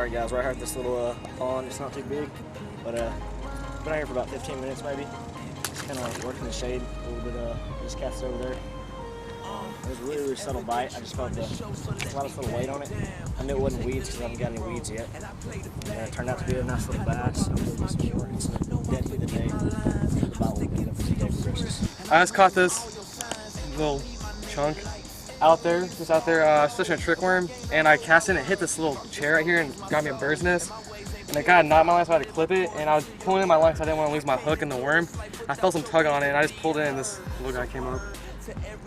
Alright guys, right here at this little pond. It's not too big, but been out here for about 15 minutes maybe. Just kind of working the shade a little bit. Just cast it over there. It was a really subtle bite. I just felt a lot of little weight on it. I knew it wasn't weeds because I haven't got any weeds yet. And it turned out to be a nice little bass. It's definitely the day. About what we end up with today for Christmas. I just caught this little chunk out there, just out there, fishing a trick worm, and I cast it and it hit this little chair right here and got me a bird's nest. And it got a knot in my line, so I had to clip it, and I was pulling in my line because I didn't want to lose my hook in the worm. I felt some tug on it, and I just pulled it, and this little guy came up.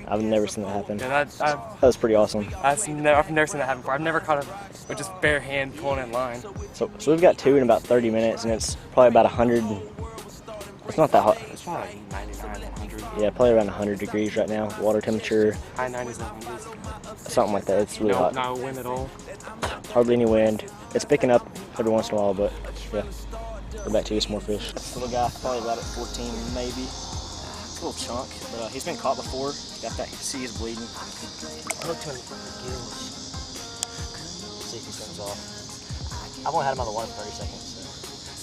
I've never seen that happen. Yeah, that was pretty awesome. I've never seen that happen before. I've never caught it with just bare hand pulling in line. So we've got two in about 30 minutes, and it's probably about 100. It's not that hot. It's probably like 99, 100. Yeah, probably around 100 degrees right now. Water temperature. High 90s and 100s. Something like that. It's really hot. No wind at all. Hardly any wind. It's picking up every once in a while, but yeah. We're back to get some more fish. This little guy, probably about at 14 maybe. It's a little chunk, but he's been caught before. Got that, you can see he's bleeding. I hooked him in the gills. See if he swims off. I've only had him on the water for 30 seconds,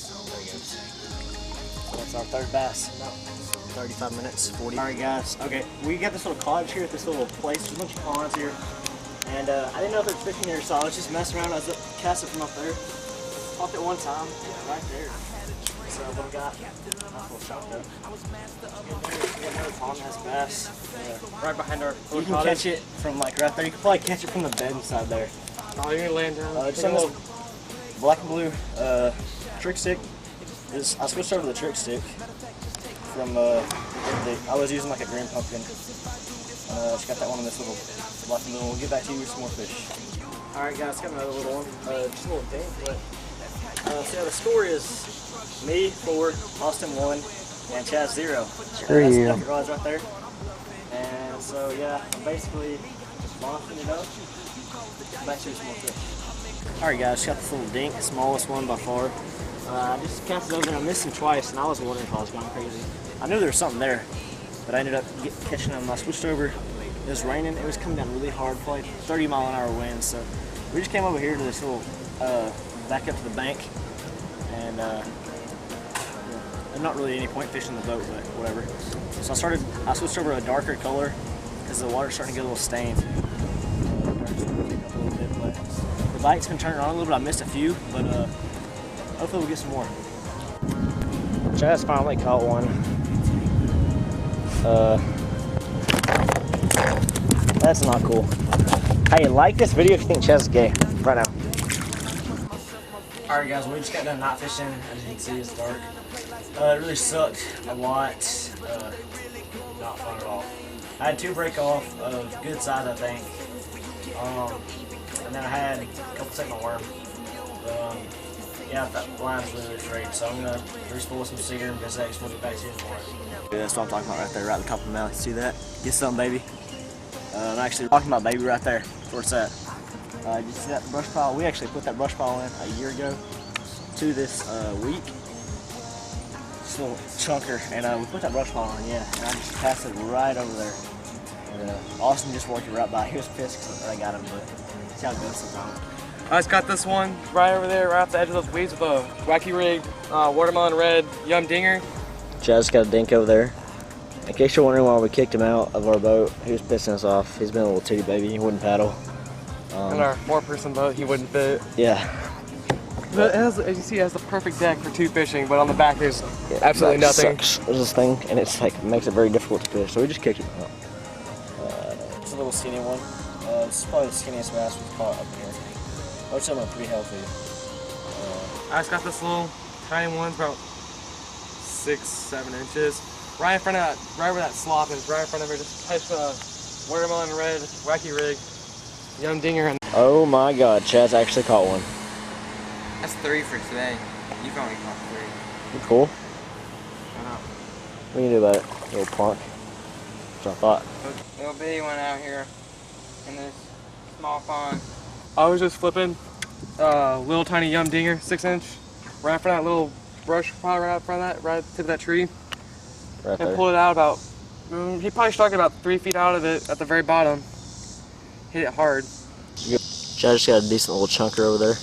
so there he goes. So that's our third bass. About 35 minutes, 40. All right, guys. Okay, we got this little cottage here at this little place. There's a bunch of ponds here. And I didn't know if there's fishing here, so I was just messing around. I was casting from up there. Popped it one time, right there. So what we got? Nice little shot though. We got another pond that has bass. Right behind our You can catch it from like right there. You can probably catch it from the bed inside there. Oh, you're gonna land down. Just on this black and blue trick stick. I switched over to the trick stick from I was using like a green pumpkin. Just got that one in this little black and blue. We'll get back to you with some more fish. All right, guys, got another little one. Just a little dink, but so yeah, the score is me 4, Austin 1, and Chaz 0. Screw you. That's the rods right there. And so yeah, I'm basically just launching it up. Back to you with some more fish. All right, guys, got this little dink, the smallest one by far. I just cast it over and I missed him twice, and I was wondering if I was going crazy. I knew there was something there, but I ended up catching him. I switched over. It was raining. It was coming down really hard, probably 30-mile-an-hour winds. So we just came over here to this little back up to the bank, and not really any point fishing the boat, but whatever. So I switched over to a darker color because the water's starting to get a little stained. The bite's been turning on a little bit. I missed a few, but hopefully we'll get some more. Chaz finally caught one. That's not cool. Hey, like this video if you think Chaz is gay. Right now. Alright guys, we just got done night fishing. As you can see, it's dark. It really sucked a lot. Not fun at all. I had 2 break off of good size, I think. And then I had a couple take my worm. Yeah, that line's really straight, so I'm gonna re-spool some cedar and Bassin. We'll get back to you tomorrow. Yeah, that's what I'm talking about right there, right at the top of the mouth. See that? Get something, baby. I'm actually talking about baby right there. That's where it's at. Did you see that brush pile? We actually put that brush pile in a year ago to this week. Just a little chunker, and we put that brush pile in, yeah. And I just passed it right over there. And Austin just walked it right by. He was pissed because I got him, but see how it goes sometimes. I just got this one right over there, right off the edge of those weeds with a wacky rig, watermelon red yum dinger. Chaz got a dink over there. In case you're wondering why we kicked him out of our boat, he was pissing us off. He's been a little titty baby. He wouldn't paddle. In our 4-person boat, he wouldn't fit. Yeah. But it has, as you see, it has the perfect deck for 2 fishing, but on the back there's absolutely nothing. Sucks. There's this thing, and it's like makes it very difficult to fish. So we just kicked him out. It's a little skinny one. This is probably the skinniest bass we've caught up here. I would say I'm pretty healthy. I just got this little tiny one, about 6-7 inches. Right in front of that, right where that slop is, right in front of her, just catch a watermelon red wacky rig yum dinger. And oh my God, Chaz actually caught one. That's 3 for today. You've only caught 3. You cool? I know. What can you do about it? Little punk. That's what I thought. Little bitty one out here in this small pond. I was just flipping little tiny yum dinger, 6-inch, right in front of that little brush pile right in front of that, right at the tip of that tree. Right and there. pulled it out about, he probably struck it about 3 feet out of it at the very bottom. Hit it hard. Chad just got a decent little chunker over there.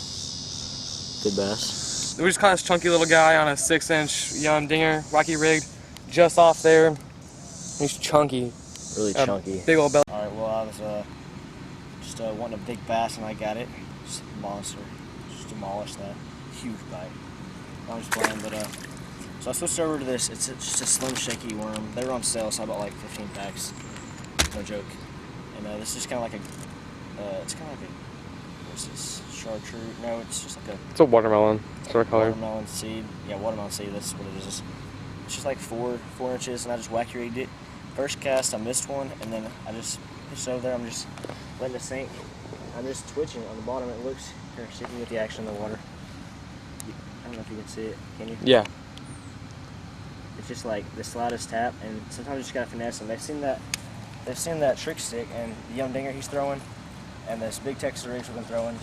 Good bass. We just caught this chunky little guy on a 6-inch Yum Dinger, wacky rigged, just off there. He's chunky. Really chunky. Big old belly. All right, well, I was just wanting a big bass, and I got it. Just a monster. Just demolished that. Huge bite. I was playing, but so I switched over to this. It's just a slim, shaky worm. They were on sale, so I bought like 15 packs. No joke. And this is just kind of like a, it's kind of like a, what's this? Chartreuse? No, it's just like a. It's a watermelon sort of color. Watermelon seed. Yeah, watermelon seed. That's what it is. It's just like 4 inches, and I just wacky rigged it. First cast, I missed one, and then I just pitched over there. I'm just letting it sink. I'm just twitching it on the bottom. It looks here. See if you get the action in the water. I don't know if you can see it. Can you? Yeah. It's just like the slightest tap, and sometimes you just gotta finesse them. They've seen that trick stick and the Yum Dinger he's throwing, and this big Texas rigs we've been throwing.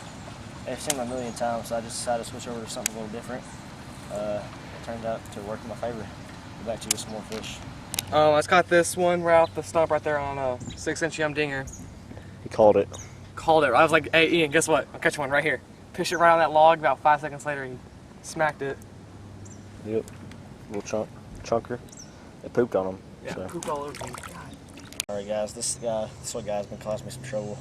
They've seen them a million times, so I just decided to switch over to something a little different. It turned out to work in my favor. Go back to you with some more fish. I just got this one right off the stump right there on a 6-inch Yum Dinger. He called it. Called it. I was like, hey Ian, guess what? I'll catch one right here. Pitched it right on that log. About 5 seconds later, he smacked it. Yep. Little chunker. It pooped on him. Yeah, so. pooped all over me. Alright guys, this little guy's been causing me some trouble.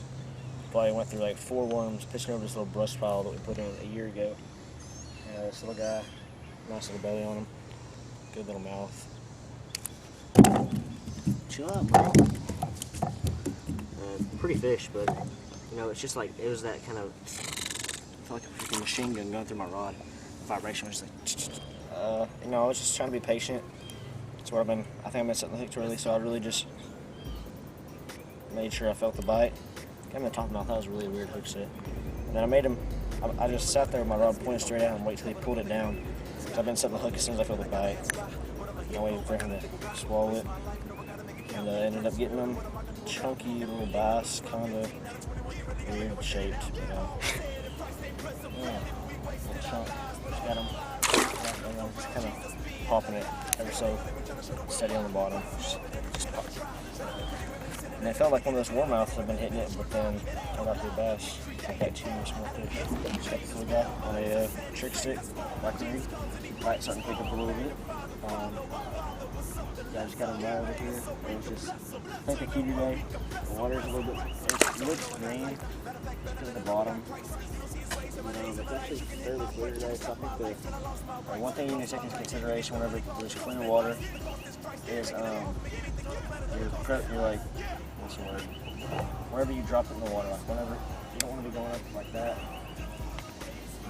Probably went through like 4 worms pitching over this little brush pile that we put in a year ago. This little guy, nice little belly on him. Good little mouth. Chill out, bro. Pretty fish, but you know, it's just like, it was that kind of, I felt like a freaking machine gun going through my rod. The vibration was just like, you know, I was just trying to be patient. That's where I think I've been setting the hook too early, so I really just made sure I felt the bite. Got him in the top mouth. That was a really weird hook set. And then I made him, I just sat there with my rod pointed straight out and wait till he pulled it down. So I've been setting the hook as soon as I feel the bite. I waited for him to swallow it. And ended up getting them chunky little bass, kind of weird shaped, you know. Yeah, little chunk. Just got them, and I'm just kind of popping it ever so steady on the bottom. Just pop. And it felt like one of those warmouths I've been hitting it, but then turned out to be a bass. I got 2 more fish. Just got this little guy on a trick stick, like the bite starting to pick up a little bit. Yeah, I just got him right over here. It was just, I think the key today, the water's a little bit, it looks green just because of the bottom. You know, it's actually fairly clear today, so I think the one thing you need to take into consideration whenever there's clear water is you're like, what's the word? Wherever you drop it in the water, like whenever, you don't want to be going up like that,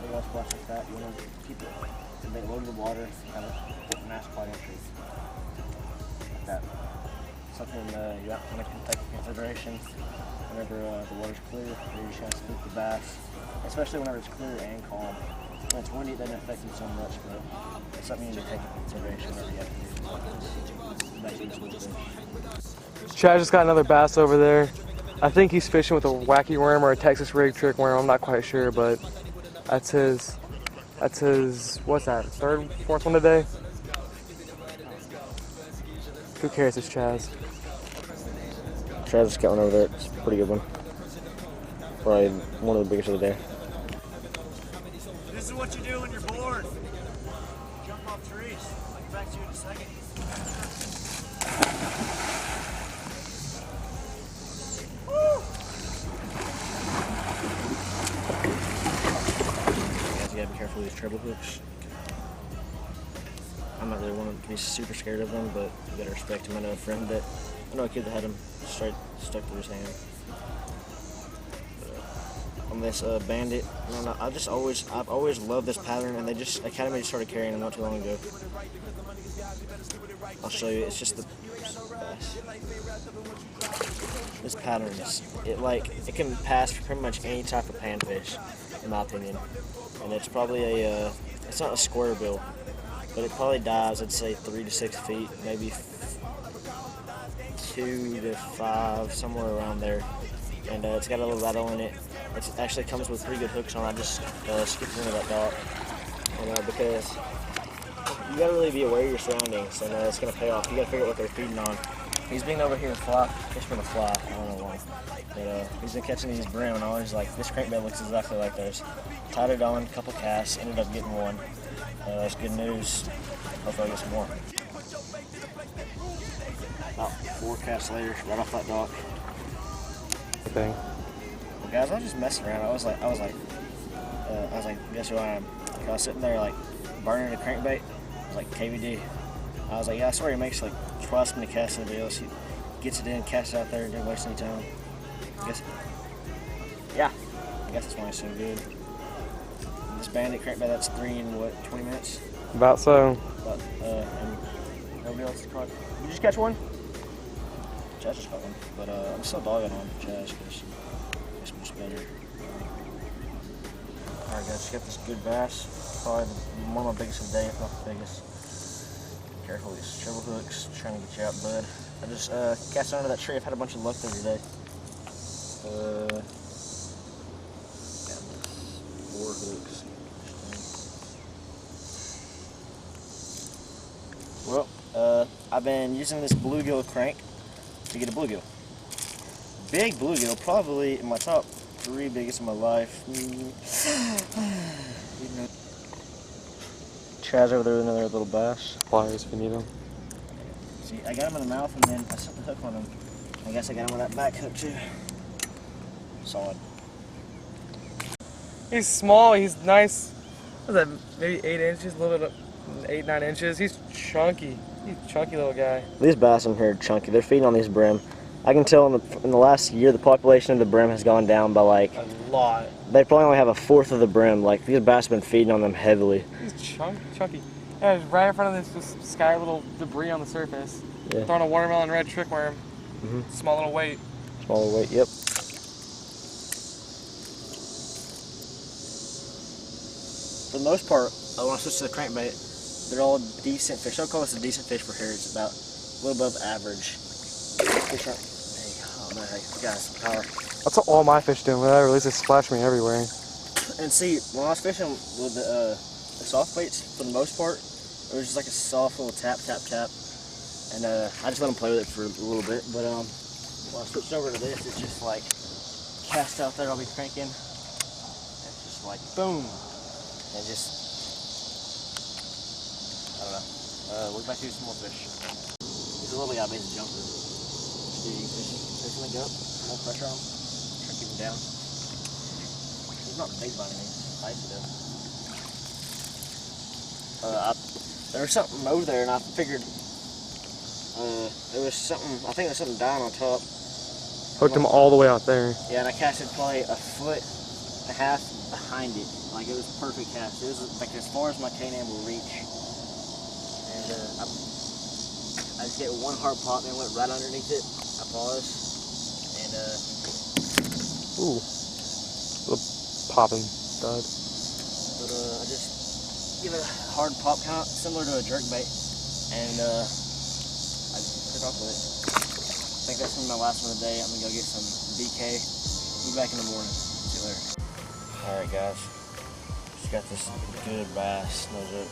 big old splash like that, you want to keep it a bit low to the water, kind of put the mass quite entry. Like that. Something you have to take into consideration whenever the water's clear, you just have to scoop the bass, especially whenever it's clear and calm. When it's windy, it doesn't affect you so much, but it's something you need to take into consideration whenever you have to do. Chad just got another bass over there. I think he's fishing with a wacky worm or a Texas rig trick worm. I'm not quite sure, but that's his, what's that, 3rd, 4th one today? Who cares, it's Chaz. Chaz just got one over there. It's a pretty good one. Probably one of the biggest of the day. This is what you do when you're bored. Jump off trees. I'll get back to you in a second. You gotta be careful with these treble hooks. I'm not really one to be super scared of them, but you gotta respect them. I know a kid that had them straight stuck to his hand. On this Bandit, I've always loved this pattern, and Academy just started carrying them not too long ago. I'll show you. It's just the bass. This pattern it can pass for pretty much any type of panfish, in my opinion. And it's probably it's not a square bill, but it probably dives, I'd say 3 to 6 feet, maybe 2 to 5, somewhere around there. And it's got a little rattle in it. It actually comes with pretty good hooks on. I just skipped into that dock, because you gotta really be aware of your surroundings, and it's gonna pay off. You gotta figure out what they're feeding on. He's been over here fishing for the fly. I don't know why. But he's been catching these brim, and I was like, this crankbait looks exactly like theirs. Tied it on, a couple casts, ended up getting one. That's good news. Hopefully I get some more. About 4 casts later, right off that dock. Okay. Well, guys, I was just messing around. I was like, guess who I am? I was sitting there like burning a crankbait. I was like, KVD. I was like, yeah, I swear he makes like twice many casts a day. He gets it in, casts it out there, and didn't waste any time. I guess that's why he's so good. And this bandit crankbait, that's 3 in what, 20 minutes? About so. And nobody else caught. Did you just catch one? Chaz just caught one, but I'm still dogging on Chaz because it's much better. Alright guys, just got this good bass. Probably one of my biggest of the day, if not the biggest. Careful with these treble hooks, trying to get you out, bud. I just cast under that tree. I've had a bunch of luck there today. Got 4 hooks. Well, I've been using this bluegill crank to get a bluegill. Big bluegill, probably in my top 3 biggest in my life. Chaz over there with another little bass. Pliers if you need them. See, I got him in the mouth and then I set the hook on him. I guess I got him with that back hook too. Solid. He's small, he's nice. What's that, maybe 8 inches, a little bit, 8, 9 inches. He's chunky. He's a chunky little guy. These bass in here are chunky. They're feeding on these brim. I can tell in the last year the population of the brim has gone down by like a lot. They probably only have a 1/4 of the brim. Like these bass have been feeding on them heavily. He's chunky. Yeah, right in front of this sky little debris on the surface. Yeah. Throwing a watermelon red trickworm. Small little weight. Smaller weight, yep. For the most part, when I switch to the crankbait, they're all decent fish. I'll call this a decent fish for here. It's about a little above average. Fish aren't, oh man, you got some power. That's what all my fish do. When I release it, splash me everywhere. And see, when I was fishing with the soft baits, for the most part, it was just like a soft little tap. And I just let them play with it for a little bit. But when I switched over to this, it's just like cast out there. I'll be cranking. It's just like boom, and just I don't know. We're about to do some more fish. He's a little guy, but he's a jumper. Fishing the gut, no pressure on him. Try to keep him down. He's not big by any means. I used to do. There was something over there, and I figured there was something. I think there was something dying on top. Hooked him all the way out there. Yeah, and I casted probably 1.5 feet behind it. Like it was a perfect cast. It was like as far as my K-Nam will reach. And I just get one hard pop and went right underneath it. I paused and ooh, little popping stud. But I just give it a hard pop, kind of similar to a jerkbait, and I took off with it. I think that's gonna be my last one of the day. I'm gonna go get some BK. Be back in the morning. See you later. All right, guys. Just got this good bass. Those are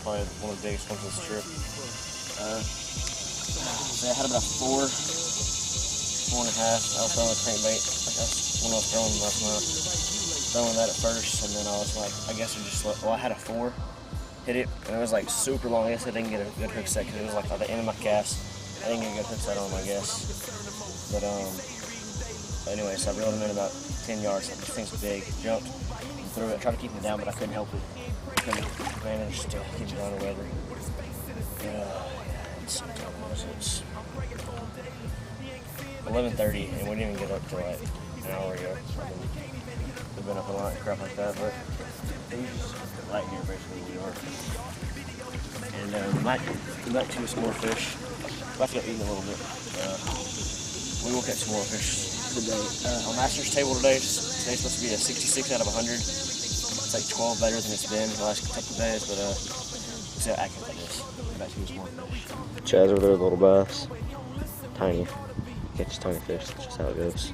probably one of the biggest ones of this trip. So I had about 4.5. I was throwing a crankbait. That's when I was throwing last night. Throwing that at first, and then I was like, I guess I just let, well, I had a 4. Hit it, and it was like super long. I guess I didn't get a good hook set because it was like at the end of my cast. I didn't get a good hook set on them, I guess. But anyway, so I reeled him in about 10 yards. This thing's big. Jumped and threw it. Tried to keep him down, but I couldn't help it. Couldn't manage to keep it on or whatever. It's 11:30, and we didn't even get up till like an hour ago. We've been up a lot and crap like that, but he's just right here basically we are. And we might choose some more fish. We'll have to go eat a little bit. We will catch some more fish today. On Master's table today, today's supposed to be a 66 out of 100. It's like 12 better than it's been the last couple of days, but we'll see how accurate that is. We'll choose more fish. Chaz over there with a little bass. Tiny. Catches tiny fish, that's just how it goes.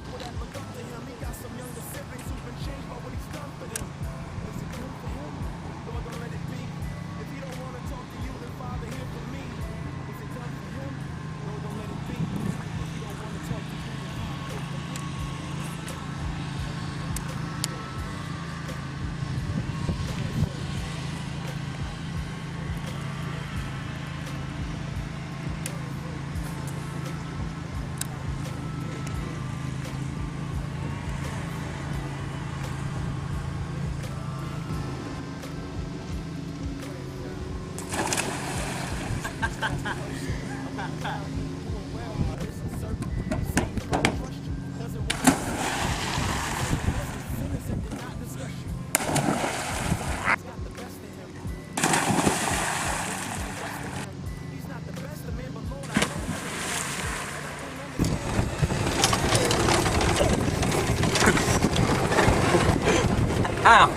Ow!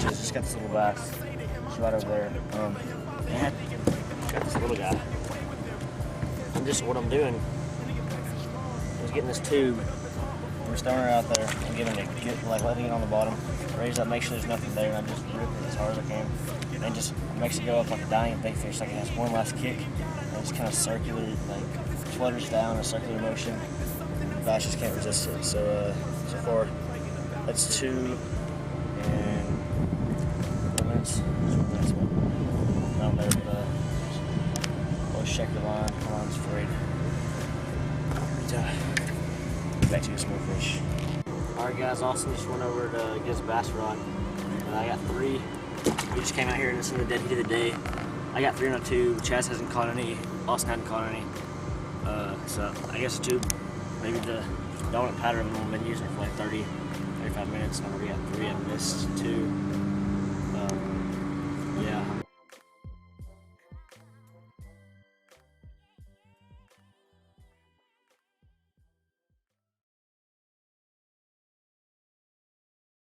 Just got this little bass. It's right over there. Got this little guy. What I'm doing is getting this tube. I'm just throwing her out there and letting it get on the bottom. Raise up, make sure there's nothing there, and I just rip it as hard as I can. And just makes it go up like a dying bait fish, like it has one last kick. And it's kind of circular, like flutters down a circular motion. The bass just can't resist it. So far, that's 2 and 4 minutes. Down there, but always check the line. The line's frayed. Back to the small fish. Alright guys, Austin just went over to get his bass rod. I got 3. We just came out here and this is the dead heat of the day. I got 3 on a tube. Chaz hasn't caught any. Austin hadn't caught any. So I guess a tube, maybe the dominant pattern we've been using it for like 30, 35 minutes. And I already got 3. I missed 2.